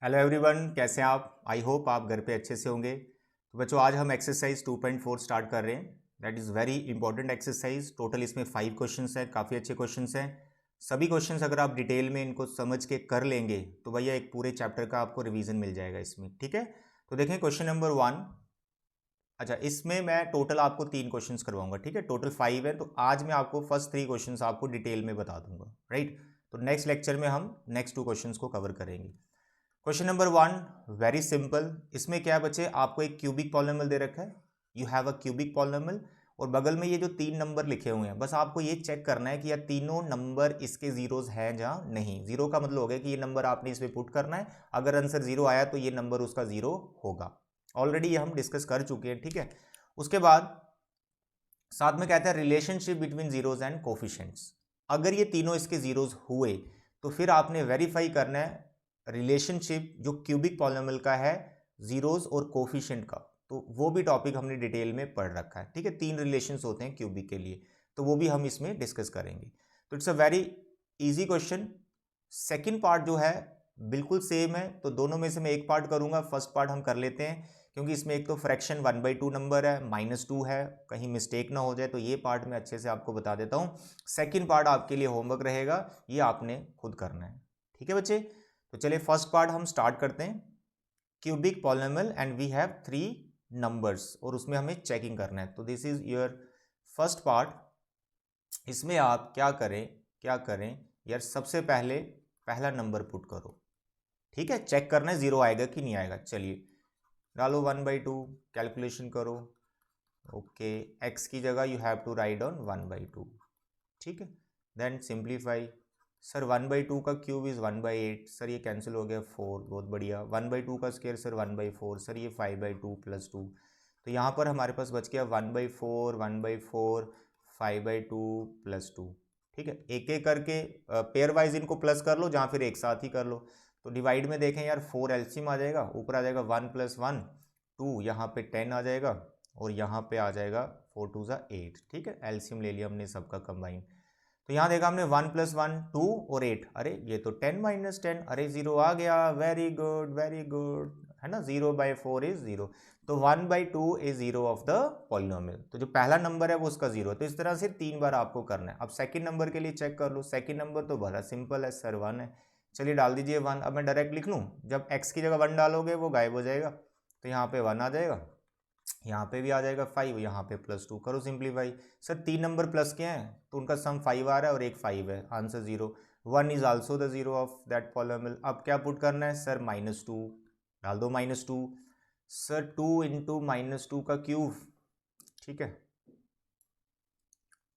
Hello everyone, कैसे हैं आप। आई होप आप घर पे अच्छे से होंगे। तो बच्चों, आज हम एक्सरसाइज 2.4 स्टार्ट कर रहे हैं। That is very important exercise. Total इसमें 5 क्वेश्चंस हैं, काफ़ी अच्छे क्वेश्चंस हैं। सभी क्वेश्चंस अगर आप डिटेल में इनको समझ के कर लेंगे तो भैया एक पूरे चैप्टर का आपको रिवीजन मिल जाएगा इसमें। ठीक है, तो देखें क्वेश्चन नंबर 1। अच्छा, इसमें मैं टोटल आपको 3 क्वेश्चंस करवाऊंगा। ठीक है, टोटल 5 है, तो आज मैं आपको फर्स्ट 3 क्वेश्चंस आपको डिटेल में बता दूंगा। राइट, तो नेक्स्ट लेक्चर में हम नेक्स्ट 2 क्वेश्चंस को कवर करेंगे। Question number 1 very simple. इसमें क्या है बच्चे, आपको एक क्यूबिक पॉलिनोमियल दे रखा है। You have a cubic polynomial और बगल में ये जो 3 नंबर लिखे हुए हैं, बस आपको ये चेक करना है कि यह तीनों नंबर इसके जीरोज हैं या नहीं। जीरो का मतलब हो गया कि ये नंबर आपने इसमें पुट करना है। अगर आंसर जीरो आया तो ये नंबर उसका जीरो होगा। ऑलरेडी ये हम डिस्कस कर चुके हैं। ठीक है, उसके बाद साथ में कहता है relationship between zeros and coefficients. अगर ये तीनों इसके जीरोज हुए तो फिर आपने वेरीफाई करना है रिलेशनशिप जो क्यूबिक पॉलिनोमियल का है जीरोज और कोफिशिएंट का। तो वो भी टॉपिक हमने डिटेल में पढ़ रखा है। ठीक है, 3 रिलेशंस होते हैं क्यूबिक के लिए, तो वो भी हम इसमें डिस्कस करेंगे। तो it's a very easy question. Second part जो है बिल्कुल सेम है, तो दोनों में से मैं एक पार्ट करूंगा। फर्स्ट पार्ट हम कर लेते हैं, क्योंकि इसमें एक तो फ्रैक्शन 1/2 नंबर है, -2 है, कहीं मिस्टेक ना हो जाए, तो ये पार्ट मैं अच्छे से आपको बता देता हूँ। सेकंड पार्ट आपके लिए होमवर्क रहेगा, ये आपने खुद करना है। ठीक है बच्चे, तो चलिए फर्स्ट पार्ट हम स्टार्ट करते हैं। Cubic polynomial and we have 3 numbers और उसमें हमें चेकिंग करना है। तो this is your first part. इसमें आप क्या करें यार, सबसे पहले पहला नंबर पुट करो। ठीक है, चेक करना है जीरो आएगा कि नहीं आएगा। चलिए डालो 1/2, कैलकुलेशन करो। ओके, एक्स की जगह you have to write on 1/2। ठीक है, देन सिंप्लीफाई। सर 1/2 का क्यूब इज 1/8। सर ये कैंसिल हो गया 4, बहुत बढ़िया। 1/2 का स्क्वायर सर 1/4। सर ये 5/2 + 2, तो यहाँ पर हमारे पास बच गया 1/4, 1/4, 5/2 + 2। ठीक है, एक एक करके पेयर वाइज इनको प्लस कर लो, जहाँ फिर एक साथ ही कर लो। तो डिवाइड में देखें यार, 4 एलसीएम आ जाएगा, ऊपर आ जाएगा 1 + 1 2, यहाँ पे 10 आ जाएगा और यहाँ पे आ जाएगा 4 2 ज़ा 8। ठीक है, एलसीएम ले लिया हमने सबका कंबाइन। तो यहाँ देखा हमने 1 + 1 2 और 8। अरे ये तो 10 - 10, अरे जीरो आ गया। वेरी गुड वेरी गुड, है ना। 0/4 इज जीरो, तो 1/2 is zero of the polynomial. तो जो पहला नंबर है वो उसका जीरो। तो इस तरह से 3 बार आपको करना है। अब सेकंड नंबर के लिए चेक कर लो। सेकंड नंबर तो बड़ा सिंपल है सर, 1 है। चलिए डाल दीजिए 1। अब मैं डायरेक्ट लिख लूँ, जब x की जगह 1 डालोगे वो गायब हो जाएगा, तो यहाँ पे 1 आ जाएगा, यहाँ पे भी आ जाएगा 5, यहाँ पे +2 करो सिंप्लीफाई। सर 3 नंबर प्लस के हैं तो उनका सम 5 आ रहा है और एक 5 है, answer 0। 1 is also the zero of that polynomial. अब क्या पुट करना है सर, -2 डाल दो। -2 सर 2 × -2 का क्यूब। ठीक है,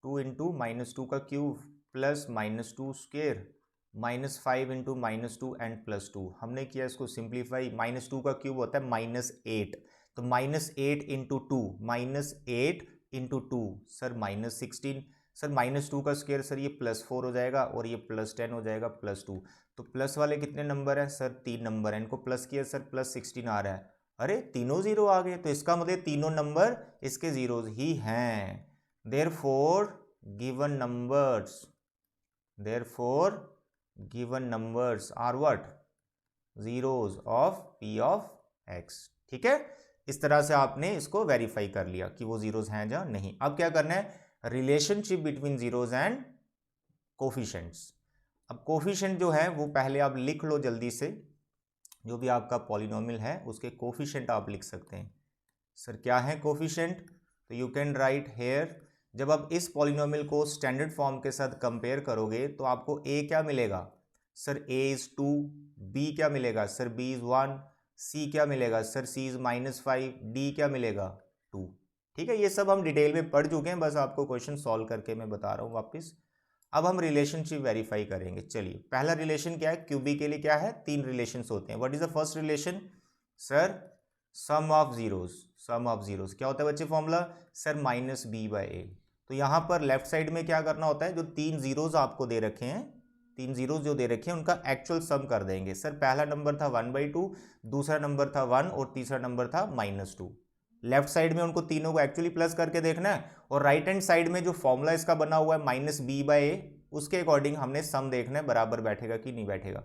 2 × -2 का क्यूब प्लस -2 स्क्वेयर -5 × -2 एंड +2। हमने किया इसको सिंप्लीफाई। -2 का क्यूब होता है -8, तो -8 × 2, -8 × 2 सर -16। सर -2 का स्क्वायर सर ये +4 हो जाएगा और ये +10 हो जाएगा +2। तो प्लस वाले कितने नंबर है सर, 3 नंबर है। इनको प्लस किया सर +16 आ रहा है। अरे तीनों जीरो आ गए, तो इसका मतलब तीनों नंबर इसके जीरोज ही हैं। Therefore given numbers therefore given numbers are what, zeros of p of x। ठीक है, इस तरह से आपने इसको वेरीफाई कर लिया कि वो जीरोज हैं या नहीं। अब क्या करना है, relationship between zeros and coefficients. अब कोफिशिएंट जो है वो पहले आप लिख लो जल्दी से। जो भी आपका पॉलिनोमियल है उसके कोफिशिएंट आप लिख सकते हैं। सर क्या है कोफिशिएंट, तो यू कैन राइट हेयर। जब आप इस पॉलिनोमियल को स्टैंडर्ड फॉर्म के साथ कंपेयर करोगे तो आपको a क्या मिलेगा सर, a इज 2, b क्या मिलेगा सर, b इज 1, c क्या मिलेगा सर, c इज -5, d क्या मिलेगा 2। ठीक है, ये सब हम डिटेल में पढ़ चुके हैं, बस आपको क्वेश्चन सॉल्व करके मैं बता रहा हूँ वापस। अब हम रिलेशनशिप वेरीफाई करेंगे। चलिए पहला रिलेशन क्या है, क्यूबी के लिए क्या है, 3 रिलेशंस होते हैं। What is the first relation sir, sum of zeros. Sum of zeros क्या होता है बच्चे फॉर्मूला सर, -b/a। तो यहाँ पर लेफ्ट साइड में क्या करना होता है, जो 3 जीरोस आपको दे रखे हैं, 3 जीरोस जो दे रखे हैं उनका एक्चुअल सम कर देंगे। सर पहला नंबर था 1/2, दूसरा नंबर था 1 और तीसरा नंबर था -2। लेफ्ट साइड में उनको तीनों को एक्चुअली प्लस करके देखना है, और राइट हैंड साइड में जो फॉर्मूला इसका बना हुआ है -b/a, उसके अकॉर्डिंग हमने सम देखना है बराबर बैठेगा कि नहीं बैठेगा।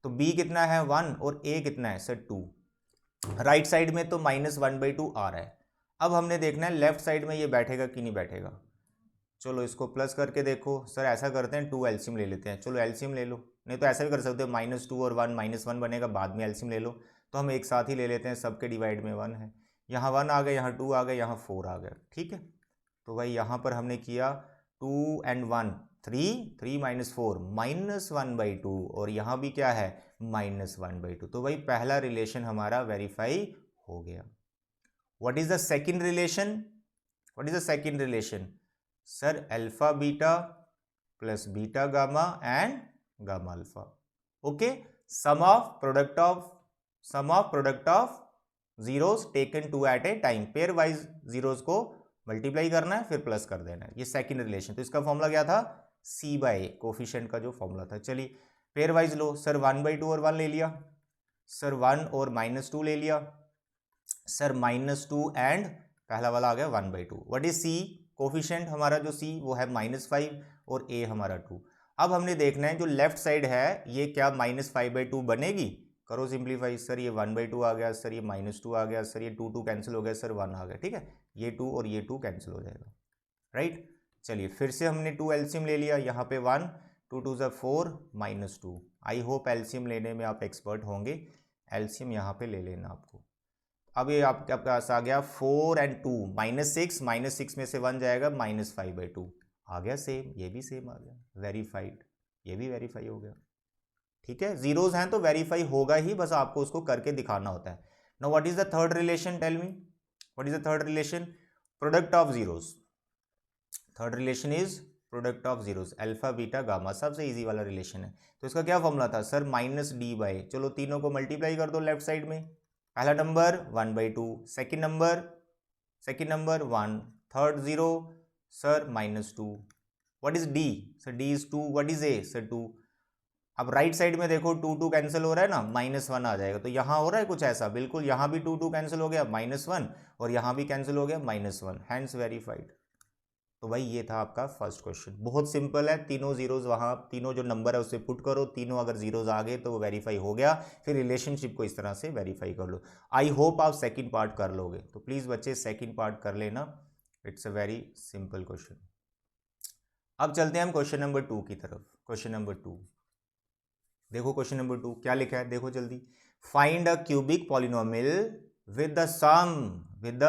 तो b कितना है 1 और a कितना है सर 2। राइट साइड में तो -1/2 आ रहा है। अब हमने देखना है लेफ्ट साइड में ये बैठेगा कि नहीं बैठेगा। चलो इसको प्लस करके देखो। सर ऐसा करते हैं 2 एलसीएम ले लेते हैं। चलो एलसीएम ले लो, नहीं तो ऐसा भी कर सकते हो -2 और 1 -1 बनेगा, बाद में एलसीएम ले लो। तो हम एक साथ ही ले लेते हैं, सबके डिवाइड में 1 है। यहाँ 1 आ गया, यहाँ 2 आ गया, यहाँ 4 आ गया। ठीक है, तो भाई यहाँ पर हमने किया 2 and 1 3 3 - 4 -1/2 और यहाँ भी क्या है -1/2। तो भाई पहला रिलेशन हमारा वेरीफाई हो गया। What is the second relation? What is the second relation? Sir alpha beta plus beta gamma and gamma alpha. Okay, sum of product of zeros taken 2 at a time. Pairwise zeros को multiply करना है फिर plus कर देना है, ये second relation. तो इसका फॉर्मूला क्या था? c/a, कोफिशिएंट का जो फॉर्मूला था। चलिए पेयर वाइज लो। सर 1/2 और 1 ले लिया, सर 1 और -2 ले लिया, सर -2 एंड पहला वाला आ गया 1/2। What is c? कोफिशिएंट हमारा जो c वो है -5 और a हमारा 2। अब हमने देखना है जो लेफ्ट साइड है ये क्या -5/2 बनेगी? करो सिंप्लीफाई। सर ये 1/2 आ गया, सर ये -2 आ गया, सर ये 2 कैंसिल हो गया, सर 1 आ गया। ठीक है, ये 2 और ये 2 कैंसिल हो जाएगा। राइट, चलिए फिर से हमने 2 एलसीएम ले लिया। यहाँ पे 1 2 2 4 -2। आई होप एलसीएम लेने में आप एक्सपर्ट होंगे। एलसीएम यहाँ पे ले लेना आपको। अब ये आपके पास आ गया 4 and 2 -6, -6 में से 1 जाएगा -5/2 आ गया सेम, ये भी सेम आ गया, वेरीफाइड, ये भी वेरीफाई हो गया। ठीक है, जीरोज हैं तो वेरीफाई होगा ही, बस आपको उसको करके दिखाना होता है। Now what is the third relation? Tell me what is the third relation? Product of zeros. Third relation is product of zeros, alpha beta gamma, सबसे इजी वाला रिलेशन है। तो इसका क्या फॉर्मूला था? सर -d/, चलो तीनों को मल्टीप्लाई कर दो लेफ्ट साइड में। पहला number 1/2, second number 1, third 0, sir -2। What is d? Sir d is 2। What is a? Sir 2। अब राइट साइड में देखो 2 2 कैंसिल हो रहा है ना, -1 आ जाएगा। तो यहाँ हो रहा है कुछ ऐसा, बिल्कुल यहाँ भी 2 2 कैंसिल हो गया -1 और यहाँ भी कैंसिल हो गया -1, हैंस वेरीफाइड। तो भाई ये था आपका फर्स्ट क्वेश्चन, बहुत सिंपल है। तीनों जीरोज वहाँ, तीनों जो नंबर है उससे पुट करो, तीनों अगर जीरोज आ गए तो वो वेरीफाई हो गया। फिर रिलेशनशिप को इस तरह से वेरीफाई कर लो। आई होप आप सेकंड पार्ट कर लोगे, तो प्लीज़ बच्चे सेकंड पार्ट कर लेना, it's a very simple question. अब चलते हैं हम क्वेश्चन नंबर 2 की तरफ। क्वेश्चन नंबर 2 देखो, क्वेश्चन नंबर 2 क्या लिखा है देखो जल्दी। Find a cubic polynomial with the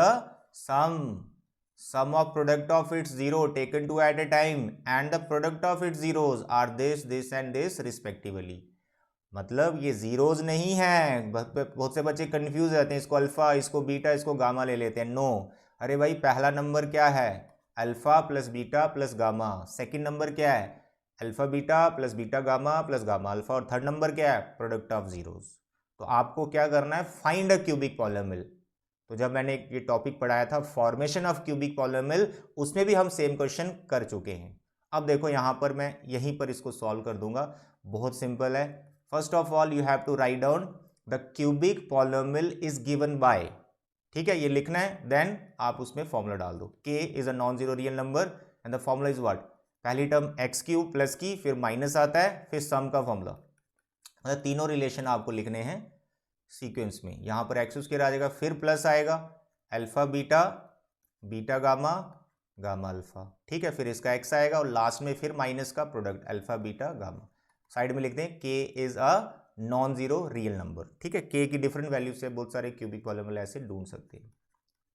sum of product of its zero taken 2 at a time and the product of its zeros are this and this respectively। मतलब ये zeros नहीं है। बहुत से बच्चे कंफ्यूज रहते हैं, इसको अल्फा, इसको बीटा, इसको गामा ले लेते हैं। नो, अरे भाई पहला नंबर क्या है? Alpha plus beta plus gamma. Second number क्या है? Alpha beta plus beta gamma plus gamma alpha. और थर्ड नंबर क्या है? Product of zeros. तो आपको क्या करना है? Find a cubic polynomial. तो जब मैंने ये टॉपिक पढ़ाया था फॉर्मेशन ऑफ क्यूबिक पॉलिनोमियल, उसमें भी हम सेम क्वेश्चन कर चुके हैं। अब देखो यहाँ पर मैं यहीं पर इसको सॉल्व कर दूंगा, बहुत सिंपल है। First of all you have to write down the cubic polynomial is given by, ठीक है, ये लिखना है। देन आप उसमें फॉर्मूला डाल दो। k is a non zero real number and the formula is what? पहली टर्म x³ प्लस की, फिर माइनस आता है, फिर सम का फॉर्मूला। मतलब तीनों रिलेशन आपको लिखने हैं सीक्वेंस में। यहाँ पर x² आ जाएगा, फिर प्लस आएगा alpha beta, beta gamma, gamma alpha, ठीक है, फिर इसका x आएगा और लास्ट में फिर माइनस का product alpha beta gamma. Side में लिखते हैं k is a non zero real number, ठीक है। k की डिफरेंट वैल्यू से बहुत सारे क्यूबिक पॉलिनोमियल ऐसे ढूंढ सकते हैं।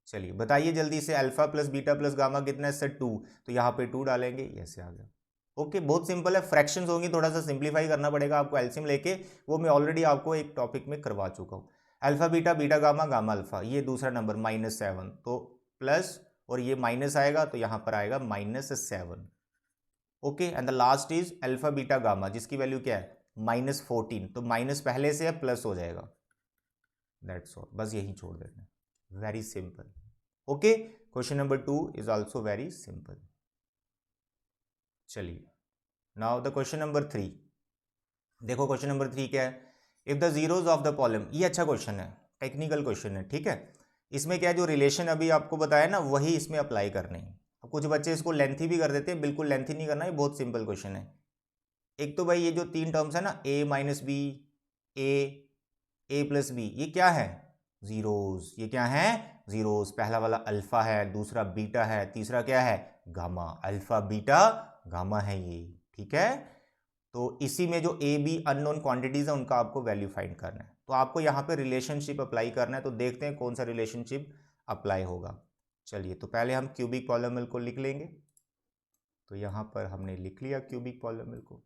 चलिए बताइए जल्दी से, alpha plus beta plus gamma कितना है? सर 2, तो यहाँ पे 2 डालेंगे, ऐसे आ गया। ओके, बहुत सिंपल है। फ्रैक्शंस होंगी, थोड़ा सा सिंप्लीफाई करना पड़ेगा आपको एलसीएम लेके, वो मैं ऑलरेडी आपको एक टॉपिक में करवा चुका हूँ। Alpha beta, beta gamma, gamma alpha, ये दूसरा नंबर -7, तो प्लस और ये माइनस आएगा तो यहाँ पर आएगा -7। Okay, and the last is alpha beta gamma, जिसकी वैल्यू क्या है? -14, तो माइनस पहले से है, प्लस हो जाएगा। दैट्स ऑल, बस यही छोड़ देना, very simple. Okay, question number 2 is also very simple. चलिए नाउ द क्वेश्चन नंबर 3 देखो। क्वेश्चन नंबर 3 क्या है? If the zeros of the column, ये अच्छा क्वेश्चन है, टेक्निकल क्वेश्चन है, ठीक है। इसमें क्या, जो रिलेशन अभी आपको बताया ना वही इसमें अप्लाई करने हैं। कुछ बच्चे इसको लेंथी भी कर देते हैं, बिल्कुल लेंथी नहीं करना है, बहुत सिंपल क्वेश्चन है। एक तो भाई ये जो 3 टर्म्स है ना, a - b a plus b, ये क्या है? जीरोस। ये क्या है? जीरोस। पहला वाला अल्फा है, दूसरा बीटा है, तीसरा क्या है? गामा। अल्फा बीटा गामा है ये, ठीक है। तो इसी में जो ए बी अननोन क्वांटिटीज है उनका आपको वैल्यू फाइंड करना है। तो आपको यहाँ पे रिलेशनशिप अप्लाई करना है, तो देखते हैं कौन सा रिलेशनशिप अप्लाई होगा। चलिए, तो पहले हम क्यूबिक पॉलीनॉमियल को लिख लेंगे। तो यहाँ पर हमने लिख लिया क्यूबिक पॉलीनॉमियल को,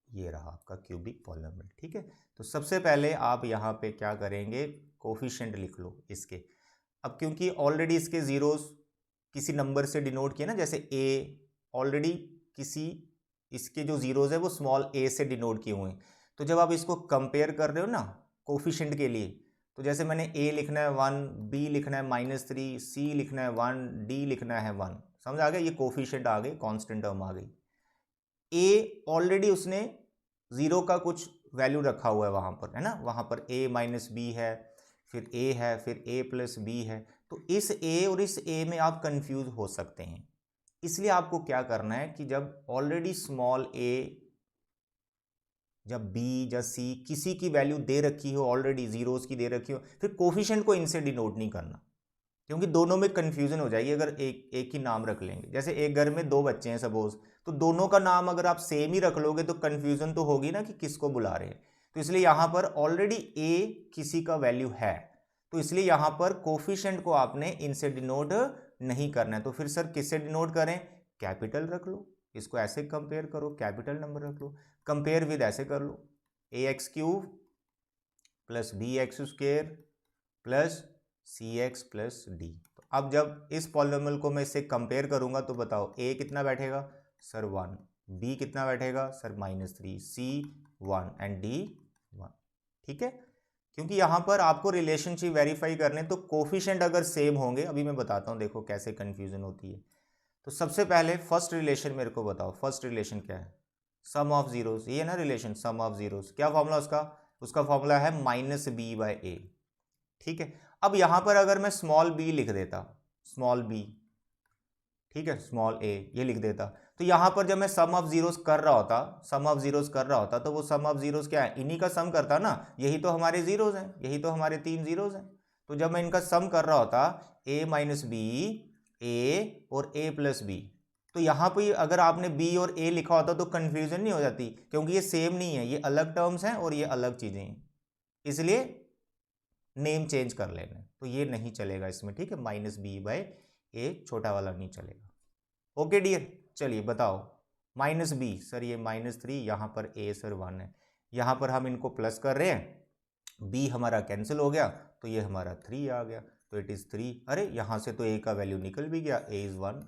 ये रहा आपका क्यूबिक पॉलीनॉमियल, ठीक है। तो सबसे पहले आप यहाँ पे क्या करेंगे, कोफिशिएंट लिख लो इसके। अब क्योंकि ऑलरेडी इसके जीरोस किसी नंबर से डिनोट किए ना, जैसे ए, ऑलरेडी किसी इसके जो जीरोस है वो स्मॉल ए से डिनोट किए हुए हैं। तो जब आप इसको कंपेयर कर रहे हो ना कोफिशिएंट के लिए, तो जैसे मैंने ए लिखना है 1, बी लिखना है -3, सी लिखना है 1, डी लिखना है 1, समझ आ गया? ये कोफिशिएंट आ गई, कांस्टेंट टर्म आ गई। ए ऑलरेडी उसने जीरो का कुछ वैल्यू रखा हुआ है वहां पर, है ना, वहां पर a माइनस बी है, फिर a है, फिर a प्लस बी है। तो इस a और इस a में आप कंफ्यूज हो सकते हैं। इसलिए आपको क्या करना है कि जब ऑलरेडी स्मॉल a, जब b या c किसी की वैल्यू दे रखी हो, ऑलरेडी जीरोस की दे रखी हो, फिर कोफिशिएंट को इनसे डिनोट नहीं करना, क्योंकि दोनों में कंफ्यूजन हो जाएगी अगर एक ही नाम रख लेंगे। जैसे एक घर में 2 बच्चे हैं सपोज, तो दोनों का नाम अगर आप सेम ही रख लोगे तो कंफ्यूजन तो होगी ना कि किसको बुला रहे हैं। तो इसलिए यहां पर ऑलरेडी ए किसी का वैल्यू है, तो इसलिए यहां पर कोफिशिएंट को आपने इनसे डिनोट नहीं करना है। तो फिर सर किससे डिनोट करें? कैपिटल रख लो, इसको ऐसे कंपेयर करो, कैपिटल नंबर रख लो। कंपेयर विद ऐसे कर लो, A X cube plus B X square plus C X plus D. तो अब जब इस पॉलिनोमियल को मैं इससे कंपेयर करूंगा तो बताओ ए कितना बैठेगा? सर 1, बी कितना बैठेगा? सर -3, सी 1 एंड डी 1, ठीक है। क्योंकि यहां पर आपको रिलेशनशिप वेरीफाई करने, तो कोफिशिएंट अगर सेम होंगे, अभी मैं बताता हूं, देखो कैसे कंफ्यूजन होती है। तो सबसे पहले फर्स्ट रिलेशन मेरे को बताओ, फर्स्ट रिलेशन क्या है? सम ऑफ जीरोस, ये ना रिलेशन सम ऑफ जीरोस। क्या फॉर्मूला उसका? उसका फॉर्मूला है -b/a, ठीक है। अब यहां पर अगर मैं स्मॉल b लिख देता, स्मॉल b, ठीक है, स्मॉल a ये लिख देता, तो यहां पर जब मैं सम ऑफ जीरोस कर रहा होता, सम ऑफ जीरोस कर रहा होता, तो वो सम ऑफ जीरोस क्या है? इन्हीं का सम करता ना, यही तो हमारे जीरोस हैं, यही तो हमारे 3 जीरोस हैं। तो जब मैं इनका सम कर रहा होता, a माइनस बी, a और a प्लस बी, तो यहां पर अगर आपने b और a लिखा होता तो कंफ्यूजन नहीं हो जाती, क्योंकि ये सेम नहीं है, ये अलग टर्म्स हैं और ये अलग चीजें हैं, इसलिए नेम चेंज कर लेना। तो ये नहीं चलेगा इसमें, ठीक है, -b/a छोटा वाला नहीं चलेगा। ओके डियर, चलिए बताओ, -b, सर ये -3, यहाँ पर a सर 1 है, यहाँ पर हम इनको प्लस कर रहे हैं, b हमारा कैंसिल हो गया तो ये हमारा 3 आ गया, तो इट इज़ 3। अरे यहाँ से तो a का वैल्यू निकल भी गया, a इज़ 1।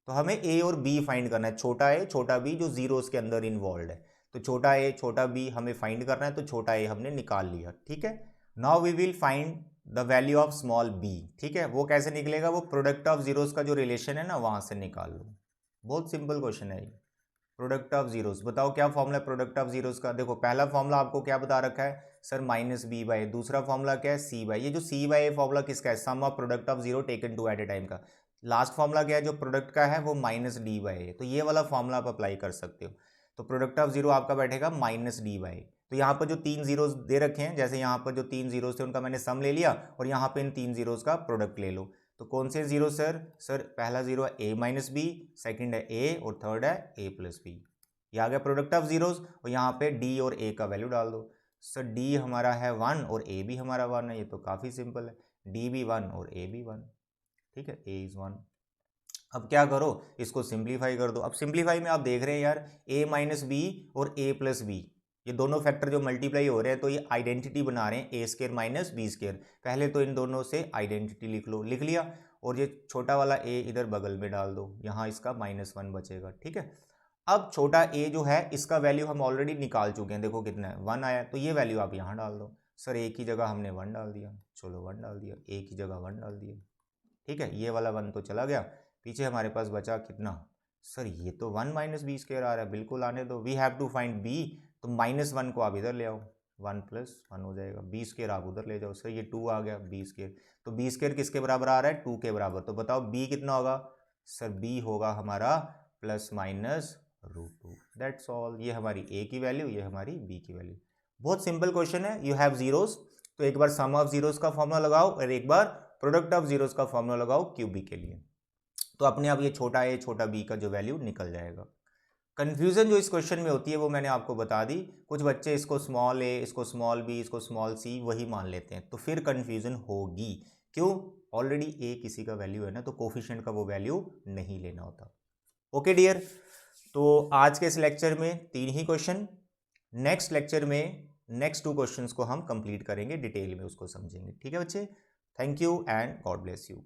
तो हमें a और b फाइंड करना है, छोटा a छोटा b जो जीरोस के अंदर इन्वॉल्व है। तो छोटा a छोटा b हमें फाइंड करना है, तो छोटा a हमने निकाल लिया, ठीक है। Now we will find the value of small b, ठीक है। वो कैसे निकलेगा? वो प्रोडक्ट ऑफ जीरोस का जो रिलेशन है ना, वहां से निकाल लो। बहुत सिंपल क्वेश्चन है ये, प्रोडक्ट ऑफ जीरोस। बताओ क्या फॉर्मूला है प्रोडक्ट ऑफ जीरोस का? देखो पहला फॉर्मूला आपको क्या बता रखा है सर? -b/a। दूसरा फॉर्मूला क्या है? c/a। ये जो c/a फॉर्मूला किसका है? Sum of product of zero taken two at a time का। लास्ट फॉर्मूला क्या है जो प्रोडक्ट का है? वो -d/a। तो ये वाला फॉर्मूला आप अप्लाई कर सकते हो। तो प्रोडक्ट ऑफ जीरो आपका बैठेगा -d/a। तो यहाँ पर जो 3 जीरोस दे रखे हैं, जैसे यहाँ पर जो 3 जीरोस थे उनका मैंने सम ले लिया, और यहाँ पे इन 3 जीरोस का प्रोडक्ट ले लो। तो कौन से जीरो सर? सर पहला जीरो है a माइनस बी, सेकेंड है a और थर्ड है a प्लस बी। ये आ गया प्रोडक्ट ऑफ जीरोस, और यहाँ पे d और a का वैल्यू डाल दो। सर d हमारा है 1 और a भी हमारा 1 है, ये तो काफ़ी सिंपल है, d भी 1 और a भी 1, ठीक है, a इज़ 1। अब क्या करो, इसको सिंप्लीफाई कर दो। अब सिंप्लीफाई में आप देख रहे हैं यार, a माइनस बी और a प्लस बी, ये दोनों फैक्टर जो मल्टीप्लाई हो रहे हैं, तो ये आइडेंटिटी बना रहे हैं, a square minus b square. पहले तो इन दोनों से आइडेंटिटी लिख लो, लिख लिया, और ये छोटा वाला a इधर बगल में डाल दो, यहाँ इसका -1 बचेगा, ठीक है। अब छोटा a जो है इसका वैल्यू हम ऑलरेडी निकाल चुके हैं, देखो कितना है 1 आया, तो ये वैल्यू आप यहाँ डाल दो। सर a की जगह हमने 1 डाल दिया, चलो 1 डाल दिया, a की जगह 1 डाल दिया, ठीक है। ये वाला 1 तो चला गया, पीछे हमारे पास बचा कितना? सर ये तो 1 माइनस बी स्क्वायर आ रहा है, बिल्कुल आने दो, we have to find b। तो -1 को आप इधर ले आओ, 1 + 1 हो जाएगा, बी स्क्वायर आप उधर ले जाओ। सर ये 2 आ गया बी स्क्वायर, तो बी स्क्वायर किसके बराबर आ रहा है? 2 के बराबर। तो बताओ b कितना होगा? सर b होगा हमारा ±√2, दैट्स ऑल। ये हमारी a की वैल्यू, ये हमारी b की वैल्यू। बहुत सिंपल क्वेश्चन है, यू हैव जीरोस, तो एक बार सम ऑफ जीरोस का फॉर्मूला लगाओ और एक बार प्रोडक्ट ऑफ जीरोस का फॉर्मूला लगाओ क्यूब बी के लिए, तो अपने आप ये छोटा ए छोटा बी का जो वैल्यू निकल जाएगा। कंफ्यूजन जो इस क्वेश्चन में होती है वो मैंने आपको बता दी, कुछ बच्चे इसको स्मॉल ए, इसको स्मॉल बी, इसको स्मॉल सी वही मान लेते हैं, तो फिर कंफ्यूजन होगी। क्यों? ऑलरेडी ए किसी का वैल्यू है ना, तो कोफिशिएंट का वो वैल्यू नहीं लेना होता। ओके डियर, तो आज के इस लेक्चर में 3 ही क्वेश्चन, नेक्स्ट लेक्चर में नेक्स्ट 2 क्वेश्चंस को हम कंप्लीट करेंगे, डिटेल में उसको समझेंगे। ठीक है बच्चे, thank you and God bless you.